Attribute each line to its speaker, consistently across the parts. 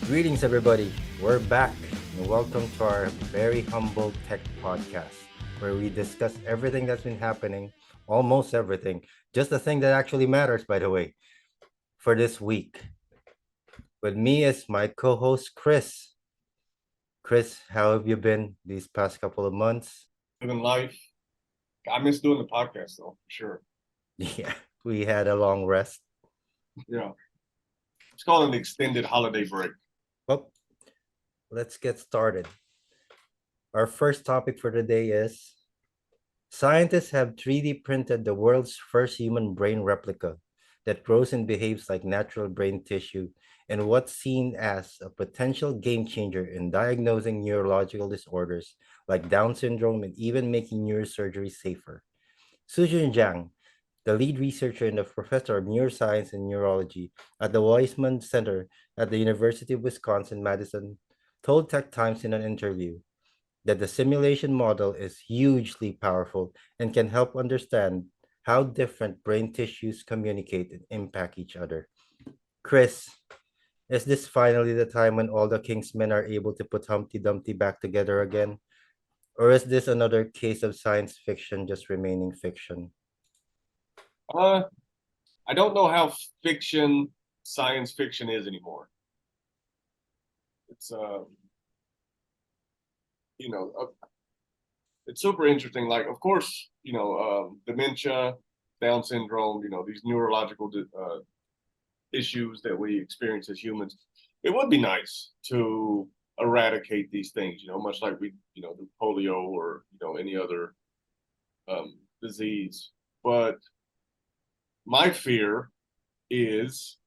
Speaker 1: Greetings, everybody. We're back, and welcome to our very humble tech podcast, where we discuss everything that's been happening, almost everything, just the thing that actually matters, by the way, for this week. With me is my co host, Chris. Chris, how have you been these past couple of months?
Speaker 2: Living life. I miss doing the podcast though, for sure.
Speaker 1: Yeah, we had a long rest.
Speaker 2: Yeah. It's called an extended holiday break.
Speaker 1: Well, let's get started. Our first topic for today is scientists have 3D printed the world's first human brain replica that grows and behaves like natural brain tissue in what's seen as a potential game changer in diagnosing neurological disorders like Down syndrome and even making neurosurgery safer. Sujun Jiang, the lead researcher and the professor of neuroscience and neurology at the Weizmann Center at the University of Wisconsin-Madison, told Tech Times in an interview that the simulation model is hugely powerful and can help understand how different brain tissues communicate and impact each other. Chris, is this finally the time when all the Kingsmen are able to put Humpty Dumpty back together again? Or is this another case of science fiction just remaining fiction?
Speaker 2: Uh, I don't know how fiction science fiction is anymore. It's you know, it's super interesting. Like, of course, dementia, Down syndrome, these neurological issues that we experience as humans. It would be nice to eradicate these things, much like we, do polio or any other disease. But my fear is,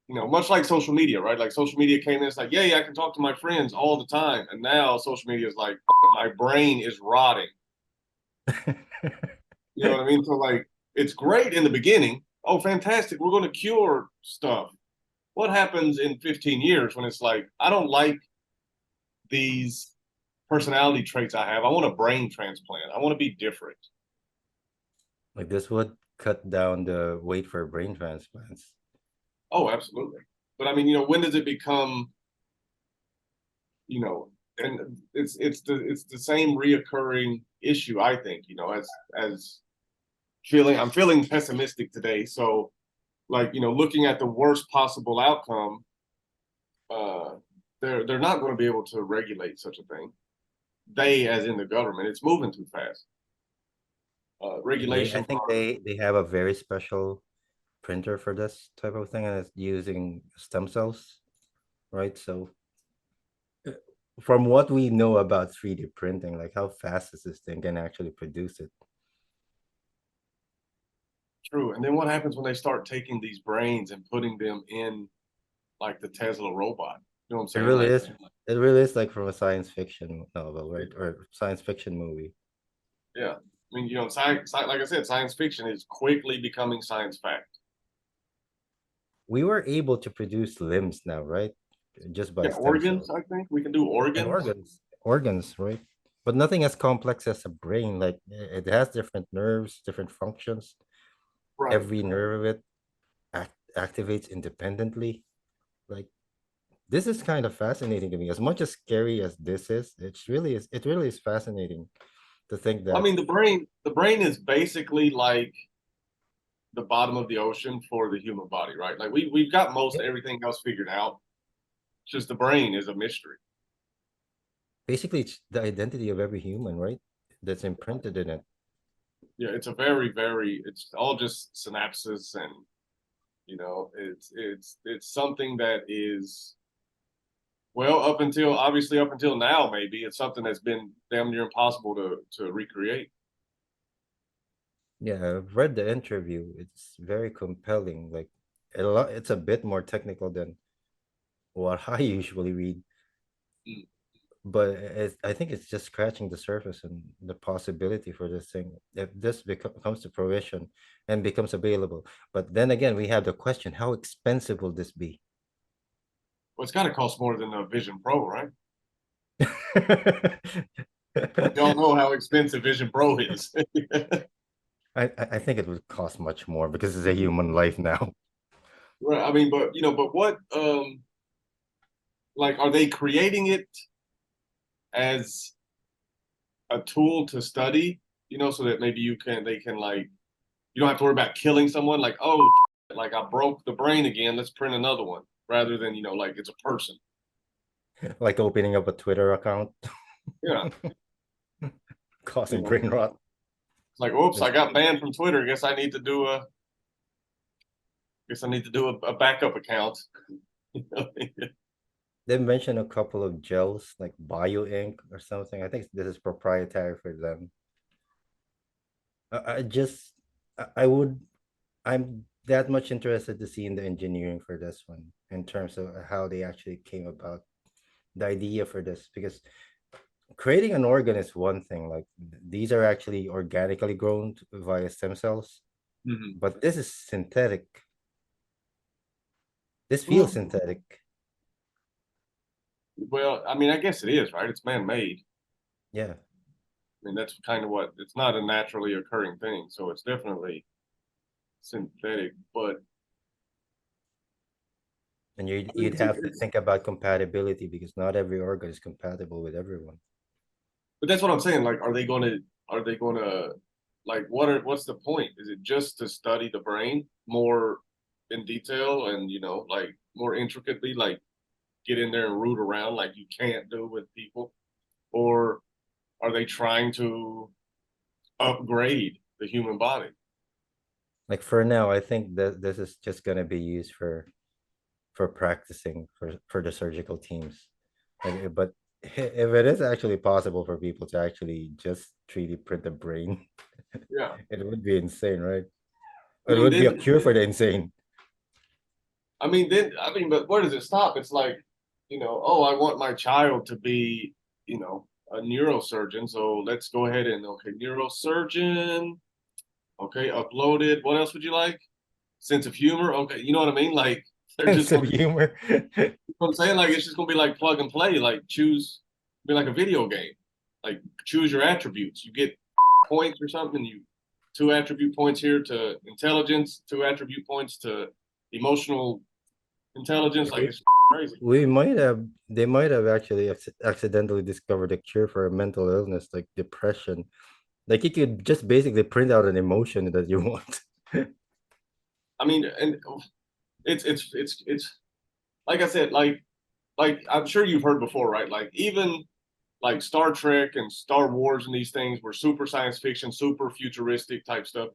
Speaker 2: much like social media, right? Like social media came in, it's like, yeah, I can talk to my friends all the time. And now social media is like, my brain is rotting. You know what I mean? So like, it's great in the beginning. Oh, fantastic. We're going to cure stuff. What happens in 15 years when it's like, I don't like these personality traits I have. I want a brain transplant. I want to be different.
Speaker 1: Like this would cut down the wait for brain transplants.
Speaker 2: Oh, absolutely. But I mean, when does it become, you know, and it's the same reoccurring issue, I think, as I'm feeling pessimistic today. So like, looking at the worst possible outcome, uh, they're not going to be able to regulate such a thing. They, as in the government, it's moving too fast.
Speaker 1: I
Speaker 2: Regulations
Speaker 1: think
Speaker 2: are
Speaker 1: they have a very special printer for this type of thing, and it's using stem cells, right? So uh, from what we know about 3D printing, like how fast is this thing can actually produce it?
Speaker 2: true. And then what happens when they start taking these brains and putting them in like the Tesla robot? You know what I'm
Speaker 1: It
Speaker 2: saying?
Speaker 1: really
Speaker 2: Like,
Speaker 1: is. It really is like from a science fiction novel, right? Or science fiction movie.
Speaker 2: yeah. I mean, like I said, science fiction is quickly becoming science fact.
Speaker 1: We were able to produce limbs now, right? Just by
Speaker 2: Yeah,
Speaker 1: stem
Speaker 2: organs,
Speaker 1: cells
Speaker 2: I think we can do
Speaker 1: and
Speaker 2: organs.
Speaker 1: organs, right? But nothing as complex as a brain. Like it has different nerves, different functions.
Speaker 2: Right.
Speaker 1: Every nerve of it activates independently. Like this is kind of fascinating to me. As much as scary as this is, it really is fascinating to think
Speaker 2: I
Speaker 1: that
Speaker 2: mean, the brain is basically like the bottom of the ocean for the human body, right? Like we've got most
Speaker 1: yeah,
Speaker 2: everything else figured out. It's just the brain is a mystery.
Speaker 1: basically it's the identity of every human, right? That's imprinted in it.
Speaker 2: Yeah, it's a very, very. It's all just synapses, and it's something that is well up until now, maybe it's something that's been damn near impossible to recreate.
Speaker 1: Yeah, I've read the interview. It's very compelling. Like it's a bit more technical than what I usually read,
Speaker 2: Mm.
Speaker 1: but I think it's just scratching the surface and the possibility for this thing if this comes to fruition and becomes available. But then again, we have the question: how expensive will this be?
Speaker 2: Well, it's got to cost more than a Vision Pro, right? We all
Speaker 1: I
Speaker 2: know how expensive Vision Pro is.
Speaker 1: I think it would cost much more because it's a human life now.
Speaker 2: Right. I mean, but but what like are they creating it as a tool to study, so that maybe they can like you don't have to worry about killing someone like, oh, like I broke the brain again, let's print another one rather than, like it's a person.
Speaker 1: Like opening up a Twitter account,
Speaker 2: Yeah.
Speaker 1: causing
Speaker 2: You know,
Speaker 1: brain rot.
Speaker 2: it's like, oops, I
Speaker 1: This,
Speaker 2: got banned from Twitter. Guess I need to do a backup account.
Speaker 1: they mentioned a couple of gels like bio ink or something. I think this is proprietary for them. I just I would I'm that much interested to see in the engineering for this one in terms of how they actually came about the idea for this, because creating an organ is one thing. Like these are actually organically grown via stem cells,
Speaker 2: Mhm.
Speaker 1: but this is synthetic. This feels
Speaker 2: Well,
Speaker 1: synthetic.
Speaker 2: well, I mean, I guess it is, right? It's man-made.
Speaker 1: Yeah.
Speaker 2: I mean, that's kind of what it's not a naturally occurring thing, so it's definitely synthetic.
Speaker 1: And
Speaker 2: I mean,
Speaker 1: you'd have to think about compatibility because not every organ is compatible with everyone.
Speaker 2: but that's what I'm saying. Like, are they gonna like what's the point? Is it just to study the brain more in detail and like more intricately, like get in there and root around like you can't do with people, or are they trying to upgrade the human body?
Speaker 1: Like for now, I think that this is just gonna be used for practicing for the surgical teams. Like, but if it is actually possible for people to actually just 3D print the brain,
Speaker 2: Yeah,
Speaker 1: it would be insane, right?
Speaker 2: I
Speaker 1: It
Speaker 2: mean,
Speaker 1: would be a
Speaker 2: then
Speaker 1: cure for the insane.
Speaker 2: but where does it stop? It's like, oh, I want my child to be, a neurosurgeon. So let's go ahead and okay, neurosurgeon. Okay, uploaded. What else would you like? Sense of humor. Okay, you know what I mean? Like they're
Speaker 1: Sense
Speaker 2: just
Speaker 1: of
Speaker 2: gonna.
Speaker 1: humor.
Speaker 2: I'm saying like it's just gonna be like plug and play. Like choose, be like a video game. Like choose your attributes. You get points or something. You two attribute points here to intelligence. Two attribute points to emotional intelligence. Like
Speaker 1: we,
Speaker 2: it's crazy.
Speaker 1: we might have they might have actually accidentally discovered a cure for a mental illness like depression. Like you could just basically print out an emotion that you want.
Speaker 2: I mean, and it's like I said, like I'm sure you've heard before, right? Like even like Star Trek and Star Wars and these things were super science fiction, super futuristic type stuff,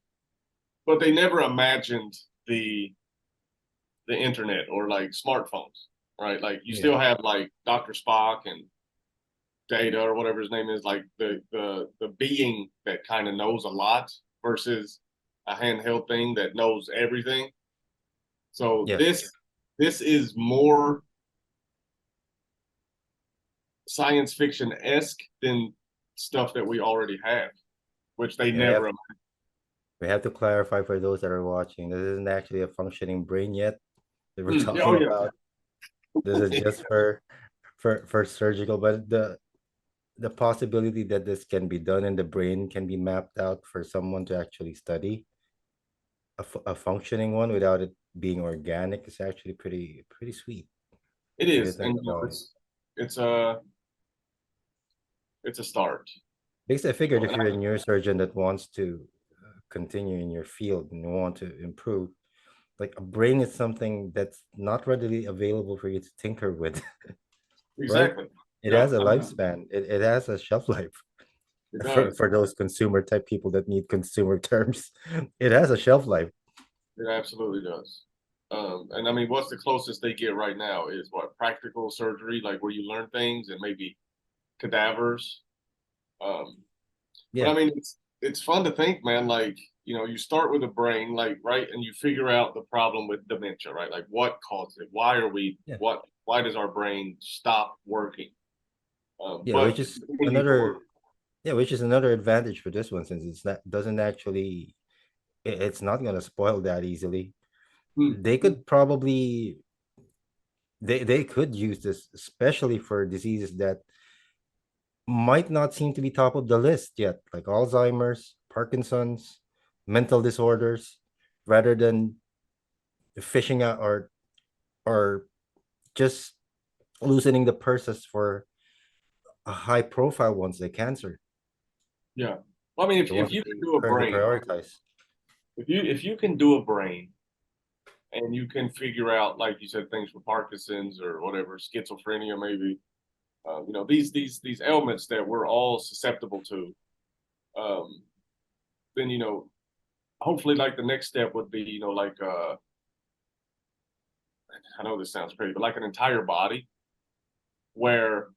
Speaker 2: but they never imagined the internet or like smartphones, right? Like you
Speaker 1: Yeah.
Speaker 2: still have like Dr. Spock and Data or whatever his name is, like the being that kind of knows a lot versus a handheld thing that knows everything. So
Speaker 1: Yeah.
Speaker 2: this is more science fiction esque than stuff that we already have, which they
Speaker 1: Yeah,
Speaker 2: never.
Speaker 1: we have to clarify for those that are watching. This isn't actually a functioning brain yet that we're
Speaker 2: Oh
Speaker 1: talking
Speaker 2: yeah,
Speaker 1: about. This is just for surgical, but the possibility that this can be done in the brain can be mapped out for someone to actually study a functioning one without it being organic is actually pretty sweet
Speaker 2: it
Speaker 1: if you
Speaker 2: is,
Speaker 1: think
Speaker 2: and
Speaker 1: about it.
Speaker 2: it's a it's a start.
Speaker 1: Because I figured if
Speaker 2: And
Speaker 1: you're a neurosurgeon that wants to continue in your field and you want to improve, like a brain is something that's not readily available for you to tinker with, right?
Speaker 2: exactly,
Speaker 1: It
Speaker 2: yeah,
Speaker 1: has a
Speaker 2: I mean,
Speaker 1: lifespan. It has a shelf life
Speaker 2: it
Speaker 1: for
Speaker 2: does.
Speaker 1: those consumer type people that need consumer terms. It has a shelf life.
Speaker 2: It absolutely does. And I mean, what's the closest they get right now is what practical surgery, like where you learn things and maybe cadavers. Um, but
Speaker 1: Yeah,
Speaker 2: I mean, it's fun to think, man. Like you start with a brain, like right, and you figure out the problem with dementia, right? Like what causes it? Why are we?
Speaker 1: yeah,
Speaker 2: What? Why does our brain stop working?
Speaker 1: yeah.
Speaker 2: But
Speaker 1: Which
Speaker 2: it
Speaker 1: is
Speaker 2: needs to work.
Speaker 1: another yeah, which is another advantage for this one since it's not doesn't actually it's not gonna spoil that easily.
Speaker 2: Hmm.
Speaker 1: They could probably they could use this especially for diseases that might not seem to be top of the list yet, like Alzheimer's, Parkinson's, mental disorders, rather than fishing out or just loosening the purses for a high profile ones like cancer,
Speaker 2: Yeah. Well, I mean,
Speaker 1: the
Speaker 2: if
Speaker 1: ones that
Speaker 2: you
Speaker 1: they
Speaker 2: can do a
Speaker 1: currently
Speaker 2: brain,
Speaker 1: prioritize.
Speaker 2: if you can do a brain and you can figure out, like you said, things for Parkinson's or whatever, schizophrenia maybe, these ailments that we're all susceptible to, um, then hopefully, like the next step would be, like I know this sounds crazy, but like an entire body where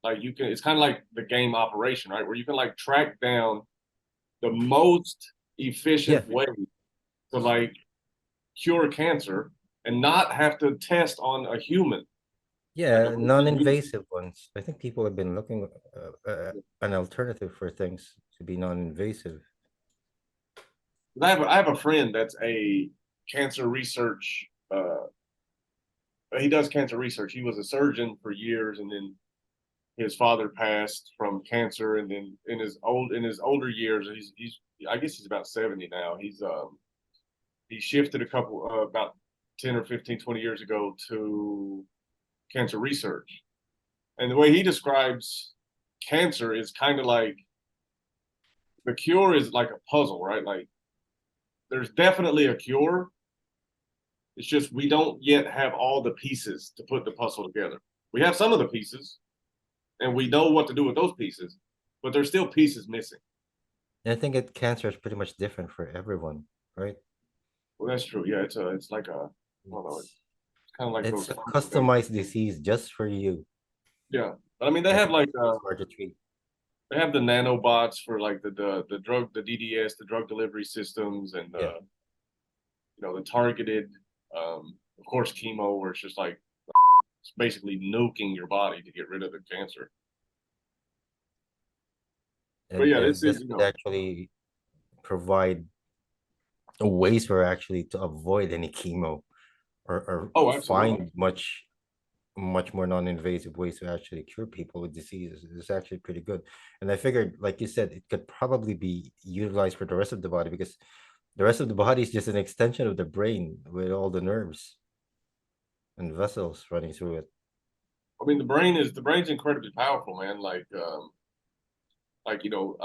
Speaker 2: like you can, it's kind of like the game Operation, right? Where you can like track down the most
Speaker 1: Yeah,
Speaker 2: efficient way to like cure cancer and not have to test on a human. Like a
Speaker 1: yeah, non-invasive ones. I think people have been looking an alternative for things to be non-invasive.
Speaker 2: I have a friend that's a cancer research. He does cancer research. He was a surgeon for years, and then his father passed from cancer. And then in his older years, he's I guess he's about 70 now. He shifted a couple about 10 or 15, 20 years ago to cancer research. And the way he describes cancer is kind of like the cure is like a puzzle, right? Like there's definitely a cure. It's just we don't yet have all the pieces to put the puzzle together. We have some of the pieces and we know what to do with those pieces, but there's still pieces missing.
Speaker 1: And I think that cancer is pretty much different for everyone, right?
Speaker 2: Well, that's true. Yeah, it's like a, I don't know, it's
Speaker 1: It's
Speaker 2: kind of like
Speaker 1: it's
Speaker 2: those
Speaker 1: a
Speaker 2: fungal things.
Speaker 1: customized disease just for you.
Speaker 2: Yeah, but I mean, they
Speaker 1: That's
Speaker 2: have
Speaker 1: why
Speaker 2: like
Speaker 1: it's hard to treat.
Speaker 2: they have the nanobots for like the drug the DDS the drug delivery systems and
Speaker 1: Yeah,
Speaker 2: the targeted of course chemo where it's just like it's basically nuking your body to get rid of the cancer. But
Speaker 1: and
Speaker 2: yeah, this
Speaker 1: this
Speaker 2: is
Speaker 1: could actually provide ways for actually to avoid any chemo or
Speaker 2: oh absolutely.
Speaker 1: find much more non-invasive ways to actually cure people with diseases. It's actually pretty good. And I figured, like you said, it could probably be utilized for the rest of the body because the rest of the body is just an extension of the brain with all the nerves and vessels running through it.
Speaker 2: I mean the brain's incredibly powerful, man. Like I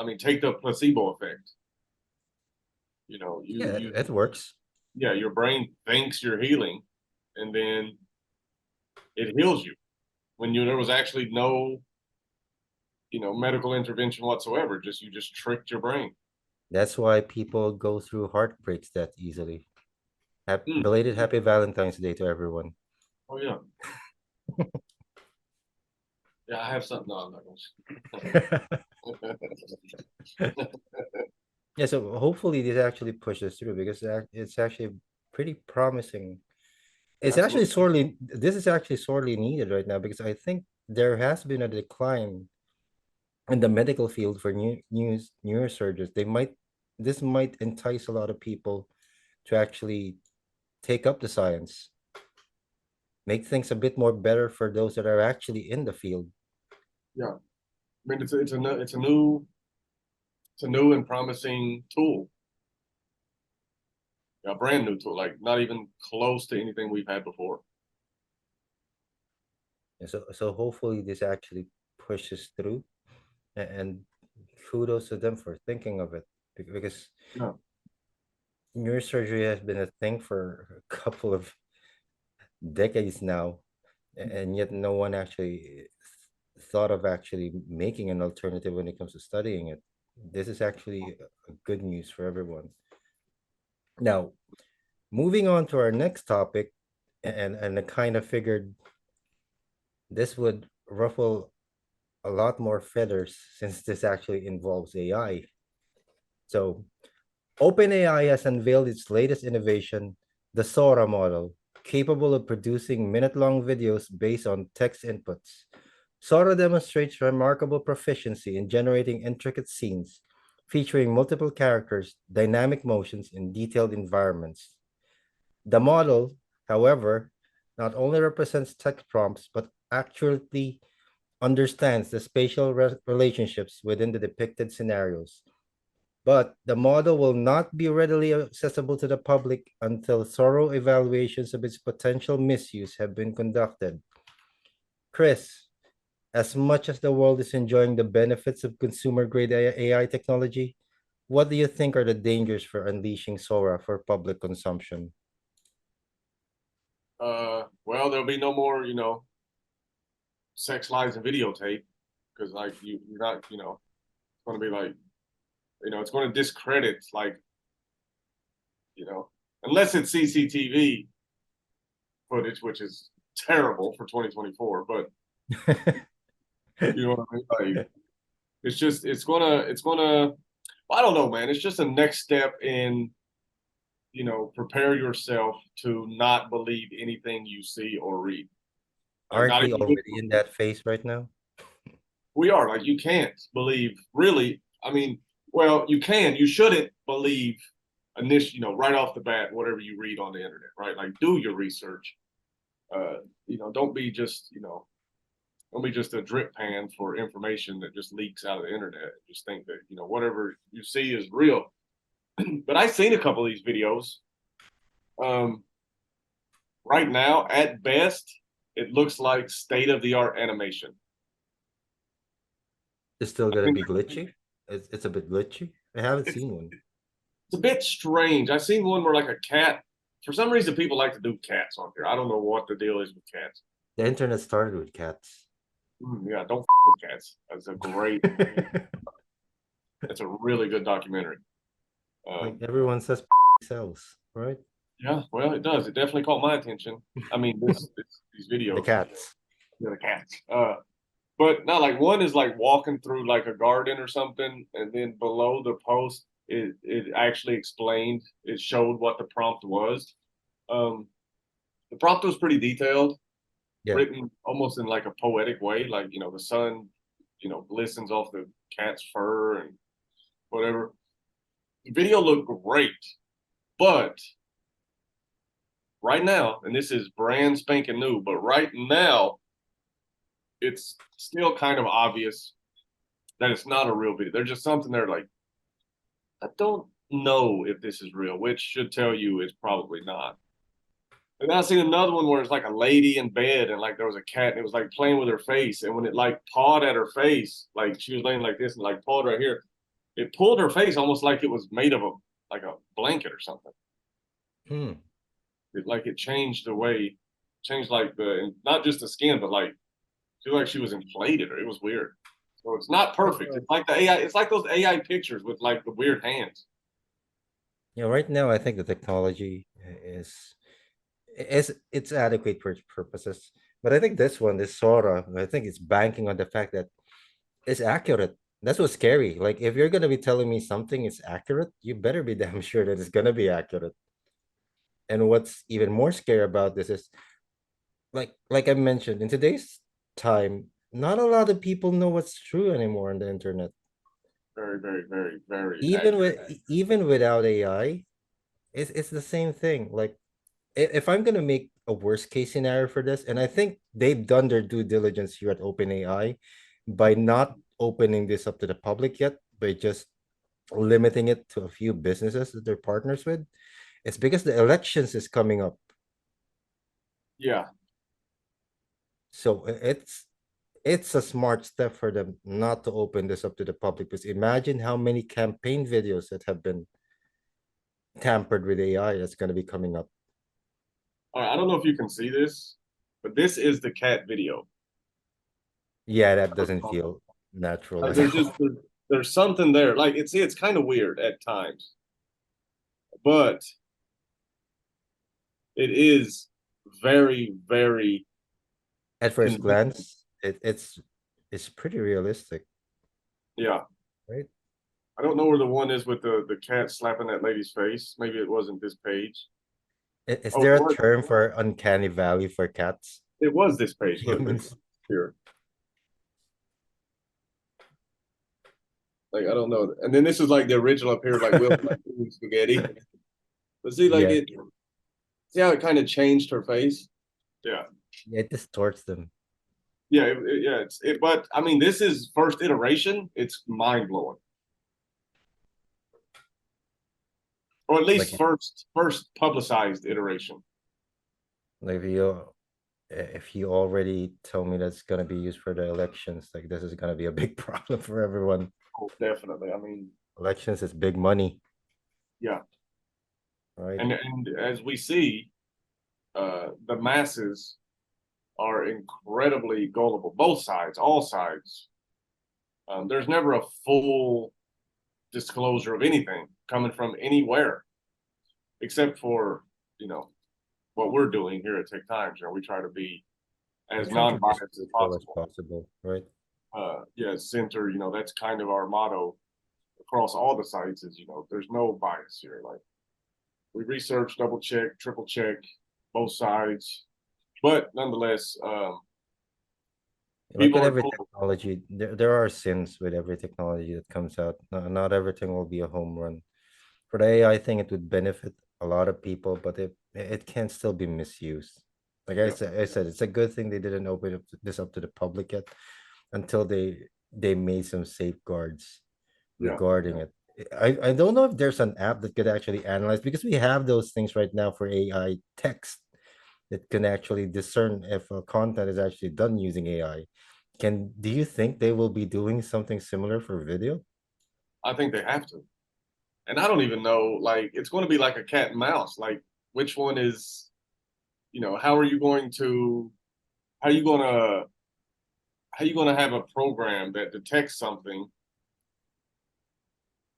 Speaker 2: mean take the placebo effect.
Speaker 1: Yeah,
Speaker 2: You
Speaker 1: it works.
Speaker 2: yeah, your brain thinks you're healing and then it heals you when there was actually no medical intervention whatsoever. Just you just tricked your brain.
Speaker 1: That's why people go through heartbreaks that easily.
Speaker 2: Hmm.
Speaker 1: Belated happy Valentine's Day to everyone.
Speaker 2: Oh yeah, yeah. I have something. No, I'm not going to.
Speaker 1: Yeah, so hopefully this actually pushes through because it's actually pretty promising. It's actually
Speaker 2: Absolutely.
Speaker 1: this is actually sorely needed right now because I think there has been a decline in the medical field for neurosurgeons. This might entice a lot of people to actually take up the science, make things a bit more better for those that are actually in the field.
Speaker 2: Yeah. I mean, it's a new and promising tool. A brand new tool, like not even close to anything we've had before.
Speaker 1: And so hopefully this actually pushes through and kudos to them for thinking of it because
Speaker 2: Yeah.
Speaker 1: neurosurgery has been a thing for a couple of decades now, and yet no one actually thought of actually making an alternative when it comes to studying it. This is actually a good news for everyone. Now, moving on to our next topic, and I kind of figured this would ruffle a lot more feathers since this actually involves AI. So, OpenAI has unveiled its latest innovation, the Sora model, capable of producing minute-long videos based on text inputs. Sora demonstrates remarkable proficiency in generating intricate scenes, featuring multiple characters, dynamic motions, and detailed environments. The model, however, not only represents text prompts, but accurately understands the spatial relationships within the depicted scenarios, but the model will not be readily accessible to the public until thorough evaluations of its potential misuse have been conducted. Chris, as much as the world is enjoying the benefits of consumer grade AI technology, what do you think are the dangers for unleashing Sora for public consumption?
Speaker 2: Well, there'll be no more, sex lies and videotape because like you're not, it's going to be like, it's going to discredit like, you know, unless it's CCTV footage, which is terrible for 2024. But you know what I mean? Like, it's gonna. Well, I don't know, man. It's just a next step in, prepare yourself to not believe anything you see or read. Like,
Speaker 1: Aren't
Speaker 2: not
Speaker 1: we
Speaker 2: even
Speaker 1: already in that phase right now?
Speaker 2: we are. Like, you can't believe really. I mean, well, you can. You shouldn't believe right off the bat, whatever you read on the internet, right? Like, do your research. Don't be just, don't be just a drip pan for information that just leaks out of the internet. Just think that, whatever you see is real. But I've seen a couple of these videos. Um, right now, at best, it looks like state of the art animation.
Speaker 1: It's still
Speaker 2: I
Speaker 1: gonna
Speaker 2: think
Speaker 1: be glitchy. It's a bit glitchy. I haven't
Speaker 2: it's
Speaker 1: seen one.
Speaker 2: it's a bit strange. I've seen one where like a cat. For some reason, people like to do cats on here. I don't know what the deal is with cats.
Speaker 1: The internet started with cats.
Speaker 2: Yeah, don't with cats. That's a great. It's a really good documentary.
Speaker 1: Like
Speaker 2: Um,
Speaker 1: everyone says sells, right?
Speaker 2: yeah, well, it does. It definitely caught my attention. I mean, these
Speaker 1: The
Speaker 2: videos,
Speaker 1: cats.
Speaker 2: yeah, the cats. But not like one is like walking through like a garden or something, and then below the post, it actually explained. It showed what the prompt was. Um, the prompt was pretty detailed,
Speaker 1: Yeah.
Speaker 2: written almost in like a poetic way, like the sun, glistens off the cat's fur and whatever. The video looked great, but right now, and this is brand spanking new, but right now, it's still kind of obvious that it's not a real video. There's just something there like, I don't know if this is real, which should tell you it's probably not. And then I seen another one where it's like a lady in bed and like there was a cat and it was like playing with her face. And when it like pawed at her face, like she was laying like this and like pawed right here, it pulled her face almost like it was made of a blanket or something.
Speaker 1: Hmm.
Speaker 2: It changed the way, changed like not just the skin, but like feel like she was inflated or it was weird. So it's not perfect. It's like the AI. It's like those AI pictures with like the weird hands.
Speaker 1: Right now I think the technology is it's adequate for its purposes. But I think this Sora, I think it's banking on the fact that it's accurate. That's what's scary. Like if you're gonna be telling me something is accurate, you better be damn sure that it's gonna be accurate. And what's even more scary about this is like I mentioned, in today's time, not a lot of people know what's true anymore on the internet.
Speaker 2: Very, very, very, very
Speaker 1: Even
Speaker 2: accurate.
Speaker 1: with even without AI, it's the same thing. Like if I'm gonna make a worst case scenario for this, and I think they've done their due diligence here at OpenAI by not opening this up to the public yet, by just limiting it to a few businesses that they're partners with. It's because the elections is coming up.
Speaker 2: Yeah.
Speaker 1: So it's a smart step for them not to open this up to the public because imagine how many campaign videos that have been tampered with AI that's going to be coming up.
Speaker 2: All right, I don't know if you can see this, but this is the cat video.
Speaker 1: Yeah, that doesn't feel natural
Speaker 2: Like
Speaker 1: at all.
Speaker 2: there's something there. Like it's kind of weird at times, but it is very, very
Speaker 1: At first
Speaker 2: convincing.
Speaker 1: glance, it's pretty realistic,
Speaker 2: Yeah.
Speaker 1: right?
Speaker 2: I don't know where the one is with the cat slapping that lady's face. Maybe it wasn't this page.
Speaker 1: Is
Speaker 2: Oh, it
Speaker 1: there a
Speaker 2: was.
Speaker 1: term for uncanny valley for cats
Speaker 2: It was this
Speaker 1: or
Speaker 2: page. Look,
Speaker 1: humans?
Speaker 2: here. Like I don't know. And then this is like the original up here, like Will like eating spaghetti. But see, like
Speaker 1: Yeah,
Speaker 2: see how it kind of changed her face. Yeah,
Speaker 1: it distorts them.
Speaker 2: yeah, yeah. But I mean, this is first iteration. It's mind blowing. or at
Speaker 1: Like
Speaker 2: least first publicized iteration.
Speaker 1: like if you already tell me that's gonna be used for the elections, like this is gonna be a big problem for everyone.
Speaker 2: Oh, definitely. I mean,
Speaker 1: Elections is big money,
Speaker 2: yeah,
Speaker 1: right?
Speaker 2: and as we see, the masses are incredibly gullible. Both sides, all sides. There's never a full disclosure of anything coming from anywhere, except for you know what we're doing here at Tech Times. We try to be
Speaker 1: We
Speaker 2: as
Speaker 1: try to be as
Speaker 2: non-biased as
Speaker 1: neutral as
Speaker 2: possible.
Speaker 1: possible, right?
Speaker 2: Yeah, center. That's kind of our motto across all the sites. Is there's no bias here. Like we research, double check, triple check both sides, but nonetheless,
Speaker 1: Like
Speaker 2: people
Speaker 1: with
Speaker 2: are
Speaker 1: every
Speaker 2: cool.
Speaker 1: technology, there are sins with every technology that comes out. Not everything will be a home run. For the AI thing, it would benefit a lot of people, but it can still be misused. Like
Speaker 2: Yeah,
Speaker 1: I said, it's a good thing they didn't open this up to the public yet until they made some safeguards
Speaker 2: yeah.
Speaker 1: regarding it. I don't know if there's an app that could actually analyze because we have those things right now for AI text that can actually discern if a content is actually done using AI. Do you think they will be doing something similar for video?
Speaker 2: I think they have to. And I don't even know, like, it's going to be like a cat and mouse. Like, which one is, how are you going to, how are you going to, how are you going to have a program that detects something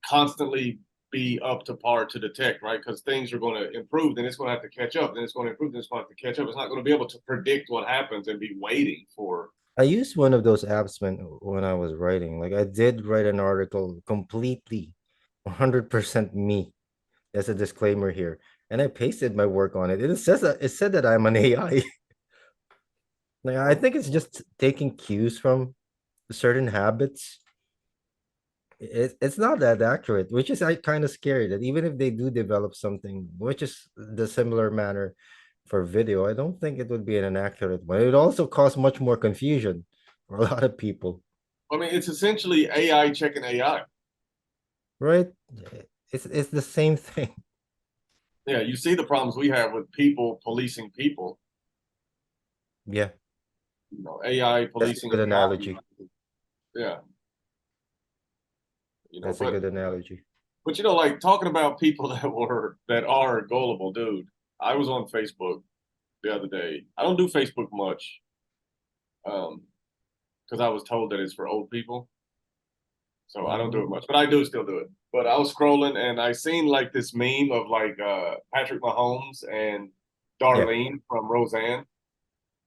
Speaker 2: constantly be up to par to detect, right? Because things are going to improve, then it's going to have to catch up, then it's going to improve, then it's going to have to catch up. It's not going to be able to predict what happens and be waiting for.
Speaker 1: I used one of those apps when I was writing. Like I did write an article completely 100% me. There's a disclaimer here. And I pasted my work on it. It said that I'm an AI. Like I
Speaker 2: Well,
Speaker 1: think it's just taking cues from certain habits. It's not that accurate, which is I kind of scary that even if they do develop something which is the similar manner for video, I don't think it would be an inaccurate one. It would also cause much more confusion for a lot of people,
Speaker 2: I mean, it's essentially AI checking AI.
Speaker 1: right? It's the same thing.
Speaker 2: Yeah, you see the problems we have with people policing people,
Speaker 1: Yeah,
Speaker 2: AI
Speaker 1: that's a
Speaker 2: policing
Speaker 1: good
Speaker 2: AI.
Speaker 1: analogy.
Speaker 2: Yeah,
Speaker 1: That's a
Speaker 2: but
Speaker 1: good analogy.
Speaker 2: like talking about people that are gullible, dude. I was on Facebook the other day. I don't do Facebook much, because I was told that it's for old people, so I don't do it
Speaker 1: Mm,
Speaker 2: much. But I do still do it. But I was scrolling and I seen like this meme of like Patrick Mahomes and
Speaker 1: yeah,
Speaker 2: Darlene from Roseanne.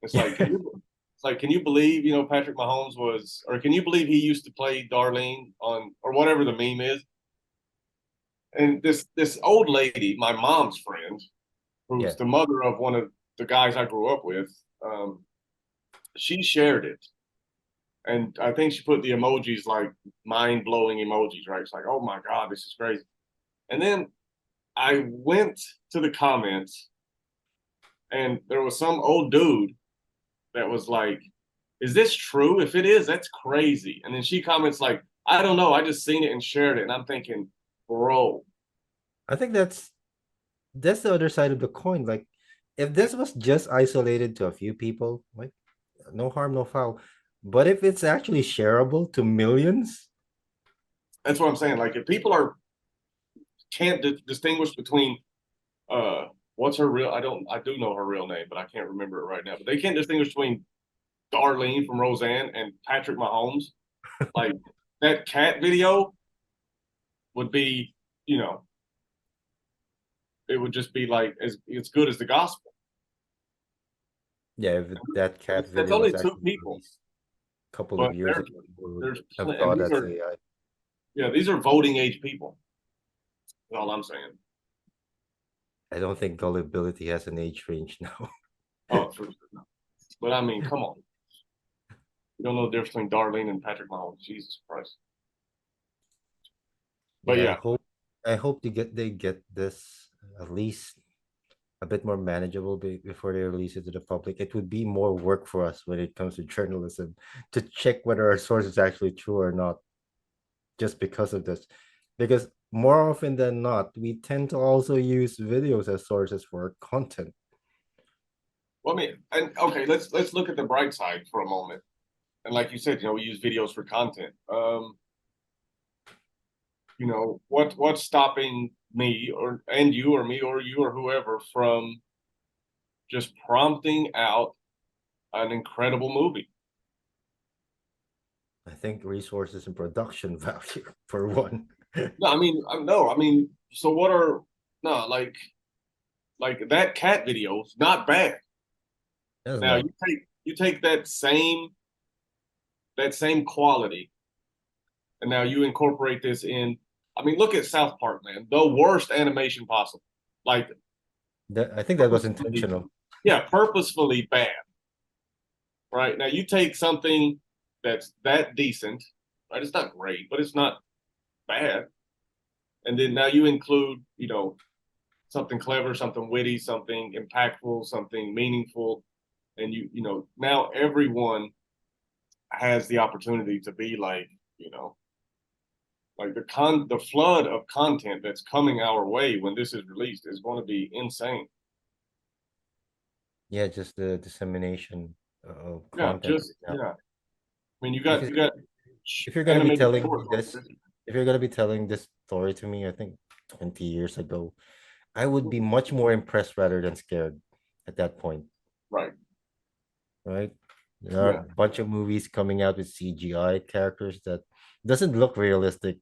Speaker 2: It's like, can you believe Patrick Mahomes was, or can you believe he used to play Darlene on, or whatever the meme is? And this old lady, my mom's friend,
Speaker 1: yeah.
Speaker 2: who's the mother of one of the guys I grew up with, she shared it, and I think she put the emojis like mind blowing emojis, right? It's like, oh my god, this is crazy. And then I went to the comments, and there was some old dude that was like, "Is this true? If it is, that's crazy." And then she comments like, "I don't know, I just seen it and shared it," and I'm thinking, bro,
Speaker 1: I think that's the other side of the coin. Like, if this was just isolated to a few people, like no harm, no foul. But if it's actually shareable to millions,
Speaker 2: that's what I'm saying. Like, if people are can't distinguish between what's her real, I do know her real name, but I can't remember it right now. But they can't distinguish between Darlene from Roseanne and Patrick Mahomes. Like that cat video would be, you know, it would just be like as good as the gospel.
Speaker 1: yeah, if that
Speaker 2: And
Speaker 1: cat
Speaker 2: that's
Speaker 1: video
Speaker 2: only
Speaker 1: was
Speaker 2: two
Speaker 1: actually
Speaker 2: people,
Speaker 1: released a couple of
Speaker 2: but
Speaker 1: years ago, people would
Speaker 2: there's
Speaker 1: have
Speaker 2: and
Speaker 1: thought that's AI.
Speaker 2: these are voting age people. That's all I'm saying.
Speaker 1: I don't think gullibility has an age range now.
Speaker 2: Oh, for sure. But I mean, come on. You don't know the difference between Darlene and Patrick Mahomes. Jesus Christ. But
Speaker 1: Yeah,
Speaker 2: yeah,
Speaker 1: I hope they get this at least a bit more manageable before they release it to the public. It would be more work for us when it comes to journalism to check whether our source is actually true or not, just because of this. Because more often than not, we tend to also use videos as sources for content.
Speaker 2: Well, I mean, and okay, let's look at the bright side for a moment. And like you said, we use videos for content. What's stopping me and you or me or you or whoever from just prompting out an incredible movie?
Speaker 1: I think resources and production value for one.
Speaker 2: No, I mean, no, I mean, so what are no like that cat video's not bad.
Speaker 1: That's
Speaker 2: Now
Speaker 1: not
Speaker 2: you take that same quality, and now you incorporate this in. I mean, look at South Park, man, the worst animation possible. Like
Speaker 1: that. I think that was
Speaker 2: purposefully,
Speaker 1: intentional.
Speaker 2: yeah, purposefully bad. Right now, you take something that's that decent, right? It's not great, but it's not bad. And then now you include, something clever, something witty, something impactful, something meaningful, and now everyone has the opportunity to be like the flood of content that's coming our way when this is released is going to be insane.
Speaker 1: Yeah, just the dissemination of
Speaker 2: Yeah,
Speaker 1: content
Speaker 2: just
Speaker 1: right now.
Speaker 2: yeah. I mean, you got
Speaker 1: Because
Speaker 2: you got
Speaker 1: if you're gonna be
Speaker 2: animated
Speaker 1: telling me
Speaker 2: shorts on
Speaker 1: this,
Speaker 2: Disney.
Speaker 1: if you're gonna be telling this story to me, I think 20 years ago, I would be much more impressed rather than scared at that point,
Speaker 2: Right.
Speaker 1: right? There are
Speaker 2: Yeah.
Speaker 1: a bunch of movies coming out with CGI characters that doesn't look realistic,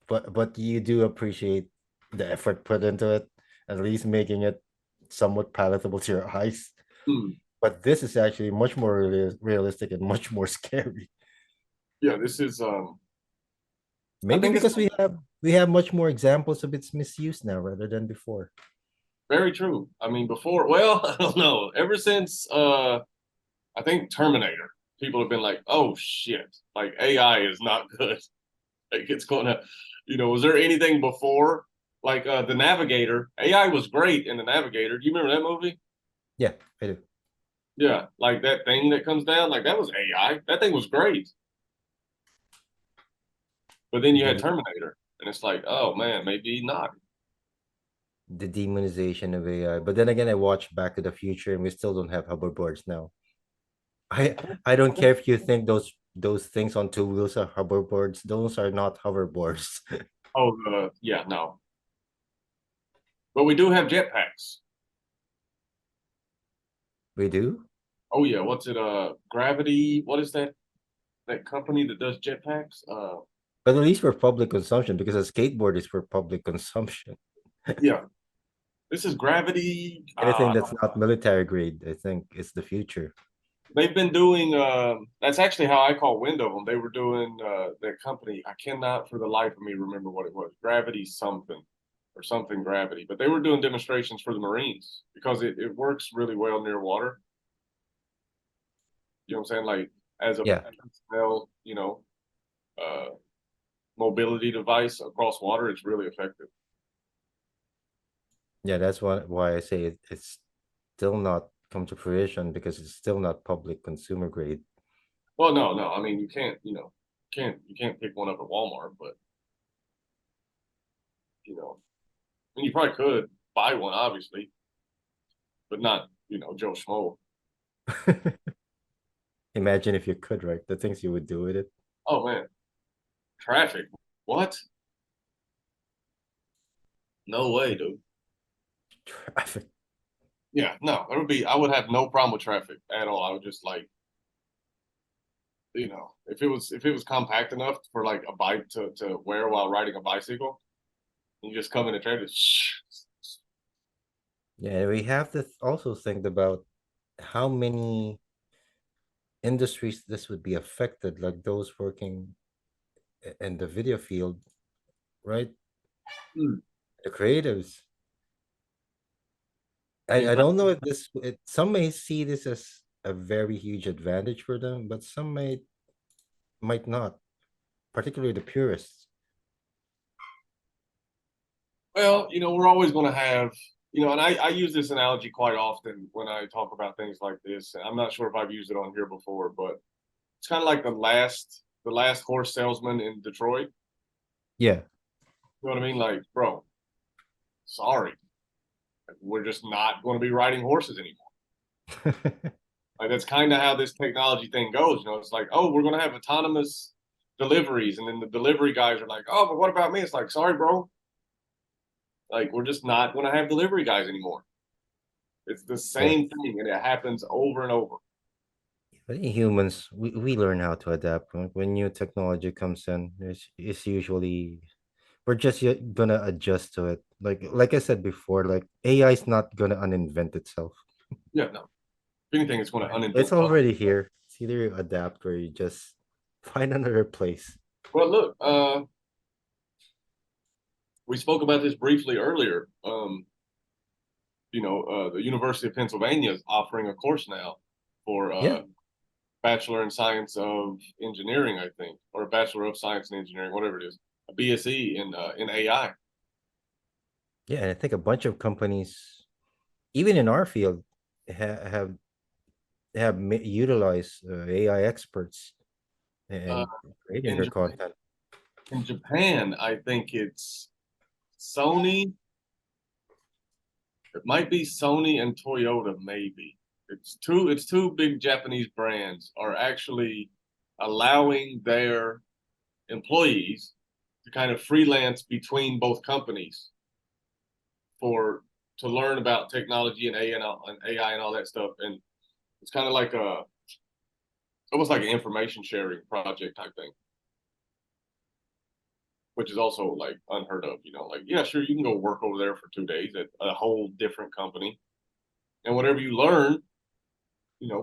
Speaker 1: but but you do appreciate the effort put into it, at least making it somewhat palatable to your eyes.
Speaker 2: Hmm.
Speaker 1: But this is actually much more realistic and much more scary.
Speaker 2: Yeah. This is. I
Speaker 1: Maybe
Speaker 2: think it's
Speaker 1: because we have much more examples of its misuse now rather than before.
Speaker 2: very true. I mean, before, well, I don't know. Ever since I think Terminator, people have been like, "Oh shit! Like AI is not good. Like it's gonna, was there anything before? Like the Navigator, AI was great in the Navigator. Do you remember that movie?
Speaker 1: Yeah, I do.
Speaker 2: Yeah, like that thing that comes down, like that was AI. That thing was great. But then you had
Speaker 1: The
Speaker 2: Terminator, and it's like, oh man, maybe not.
Speaker 1: the demonization of AI. But then again, I watched Back to the Future and we still don't have hoverboards now. I I don't care if you think those things on two wheels are hoverboards. Those are not hoverboards.
Speaker 2: Oh, yeah, no. But we do have jetpacks.
Speaker 1: We do,
Speaker 2: Oh yeah, what's it? Gravity. What is that company that does jetpacks?
Speaker 1: but at least for public consumption because a skateboard is for public consumption.
Speaker 2: Yeah, this is Gravity.
Speaker 1: Anything that's not military grade, I think, is the future.
Speaker 2: They've been doing. That's actually how I caught wind of them. They were doing that company. I cannot for the life of me remember what it was. Gravity something or something Gravity. But they were doing demonstrations for the Marines because it works really well near water. You know what I'm saying? Like as a
Speaker 1: Yeah,
Speaker 2: personnel, uh, mobility device across water, it's really effective.
Speaker 1: yeah, that's why I say it's still not come to fruition because it's still not public consumer grade.
Speaker 2: Well, no, no. I mean, you can't, you can't pick one up at Walmart, but I mean, you probably could buy one, obviously, but not, Joe Schmo.
Speaker 1: Imagine if you could, right? The things you would do with it.
Speaker 2: Oh man, traffic. What? No way, dude.
Speaker 1: Traffic.
Speaker 2: Yeah, no, it would be. I would have no problem with traffic at all. I would just like, if it was compact enough for like a bike to wear while riding a bicycle, you just come in the traffic.
Speaker 1: Yeah, we have to also think about how many industries this would be affected, like those working in the video field, right?
Speaker 2: Hmm.
Speaker 1: The creatives.
Speaker 2: I mean,
Speaker 1: I don't know if some may see this as a very huge advantage for them, but some might not, particularly the purists.
Speaker 2: well, we're always going to have, and I use this analogy quite often when I talk about things like this. I'm not sure if I've used it on here before, but it's kind of like the last horse salesman in Detroit.
Speaker 1: Yeah.
Speaker 2: You know what I mean? Like, bro, sorry, we're just not going to be riding horses anymore. Like that's kind of how this technology thing goes. You know, it's like, oh, we're going to have autonomous deliveries, and then the delivery guys are like, oh, but what about me? It's like, sorry, bro, like we're just not going to have delivery guys anymore. It's the
Speaker 1: Yeah.
Speaker 2: same thing, and it happens over and over.
Speaker 1: But humans, we learn how to adapt. When new technology comes in, it's usually we're just gonna adjust to it. Like I said before, like AI is not gonna uninvent itself.
Speaker 2: Yeah, no. If anything, it's going to
Speaker 1: It's
Speaker 2: uninvent us.
Speaker 1: already here. It's either you adapt or you just find another place.
Speaker 2: Well, look, we spoke about this briefly earlier. The University of Pennsylvania is offering a course now for
Speaker 1: Yeah.
Speaker 2: Bachelor in Science of Engineering, I think, or a Bachelor of Science in Engineering, whatever it is, a BSE in AI.
Speaker 1: Yeah, and I think a bunch of companies, even in our field, utilized AI experts
Speaker 2: Uh,
Speaker 1: and creating
Speaker 2: in
Speaker 1: their content.
Speaker 2: in Japan, I think it's Sony. It might be Sony and Toyota, maybe. It's two big Japanese brands are actually allowing their employees to kind of freelance between both companies for to learn about technology and AI and all that stuff. And it's kind of like a almost like an information sharing project type thing, which is also like unheard of. You know, like yeah, sure, you can go work over there for 2 days at a whole different company, and whatever you learn,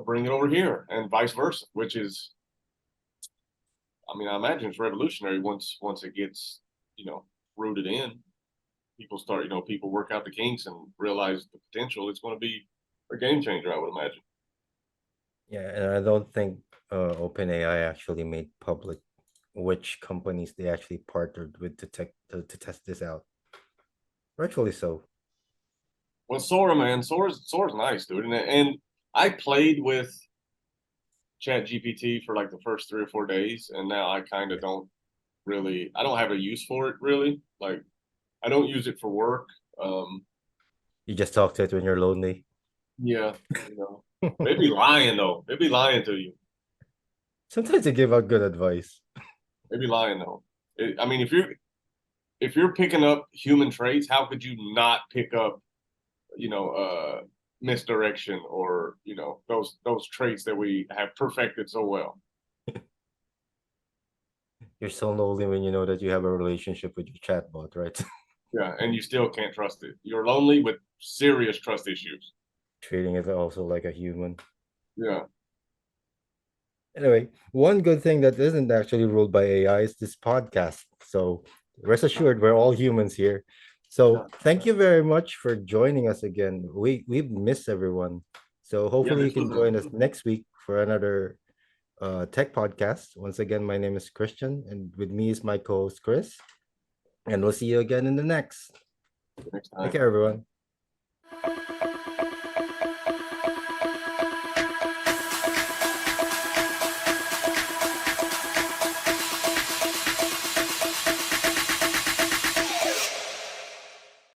Speaker 2: bring it over here, and vice versa. Which is, I mean, I imagine it's revolutionary once it gets rooted in. People start, people work out the kinks and realize the potential. It's going to be a game changer, I would imagine.
Speaker 1: Yeah, and I don't think OpenAI actually made public which companies they actually partnered with to test this out. Rightfully so.
Speaker 2: Well, Sora, man, Sora's nice, dude, and I played with Chat GPT for like the first 3 or 4 days, and now I kind of
Speaker 1: Yeah.
Speaker 2: don't really, I don't have a use for it really. Like, I don't use it for work. Um,
Speaker 1: You just talk to it when you're lonely.
Speaker 2: yeah, you know, they'd be lying though. They'd be lying to you.
Speaker 1: Sometimes they give out good advice.
Speaker 2: They'd be lying though. I mean, if you're picking up human traits, how could you not pick up, you know, misdirection or those traits that we have perfected so well?
Speaker 1: You're so lonely when you know that you have a relationship with your chatbot, right?
Speaker 2: Yeah, and you still can't trust it. You're lonely with serious trust issues.
Speaker 1: Treating it also like a human.
Speaker 2: Yeah,
Speaker 1: Anyway, one good thing that isn't actually ruled by AI is this podcast. So rest assured, we're all humans here.
Speaker 2: yeah,
Speaker 1: So thank you very much for joining us again. We've missed everyone. So
Speaker 2: yeah.
Speaker 1: hopefully you
Speaker 2: This
Speaker 1: can
Speaker 2: was
Speaker 1: join us next week for another tech podcast. Once again, my name is Christian, and with me is my co-host Chris. And we'll see you again in the next.
Speaker 2: next
Speaker 1: Take
Speaker 2: time.
Speaker 1: care, everyone.